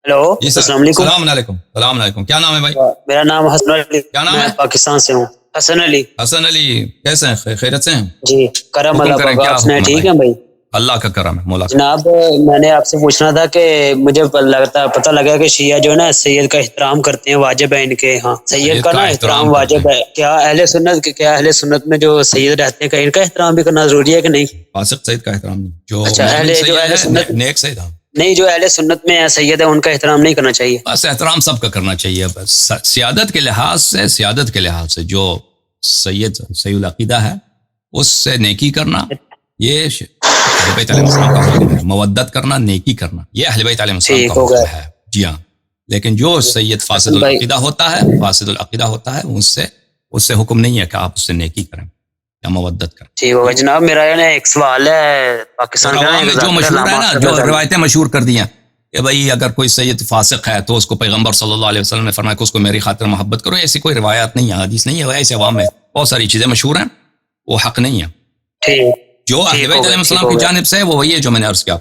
Hello جی سر، السلام علیکم. السلام علیکم. السلام علیکم. کیا نام ہے بھائی؟ میرا نام حسن علی. کیا نام میں ہے؟ پاکستان سے ہوں. حسن علی. حسن علی، کیسے ہیں؟ خیریت سے ہیں؟ جی کرم حکم اللہ کریں، پاک. کیا آپ سنائیں حکم ہے ٹھیک بھائی؟ ہے بھائی؟ اللہ کا کرم ہے، مولا کا. جناب میں نے آپ سے پوچھنا تھا کہ مجھے پتہ لگا کہ شیعہ جو ہے نا سید کا احترام کرتے ہیں، واجب ہے ان کے ہاں سید کا نا احترام واجب ہے. کیا اہل سنت میں جو سید رہتے ہیں ان کا احترام بھی کرنا ضروری ہے کہ نہیں؟ فاسق سید کا احترام نہیں، جو اچھا مومن جو اہل سید سنت ہے، نیک سید ہے. نہیں، جو اہل سنت میں سید ہے ان کا احترام نہیں کرنا چاہیے. بس احترام سب کا کرنا چاہیے. بس سیادت کے لحاظ سے جو سید العقیدہ ہے اس سے نیکی کرنا، یہ اہل بیت علیہ السلام کا حکم ہے. مودت کرنا، نیکی کرنا، یہ اہل بیت علیہ السلام کا حکم ہے. جی ہاں. لیکن جو سید فاسد العقیدہ ہوتا ہے اس سے حکم نہیں ہے کہ آپ اس سے نیکی کریں یا مودت کریں. ٹھیک ہوگا جناب. میرا ایک سوال ہے. پاکستان میں جو مشہور ہے نا، جو روایتیں مشہور کر دی ہیں کہ بھائی اگر کوئی سید فاسق ہے تو اس کو پیغمبر صلی اللہ علیہ وسلم نے فرمایا کہ اس کو میری خاطر محبت کرو. ایسی کوئی روایات نہیں ہے، حدیث نہیں ہے. ایسے عوام میں بہت ساری چیزیں مشہور ہیں، وہ حق نہیں ہے. جو اہل بیت علیہ السلام کی جانب سے ہے وہ وہی ہے جو میں نے عرض کیا.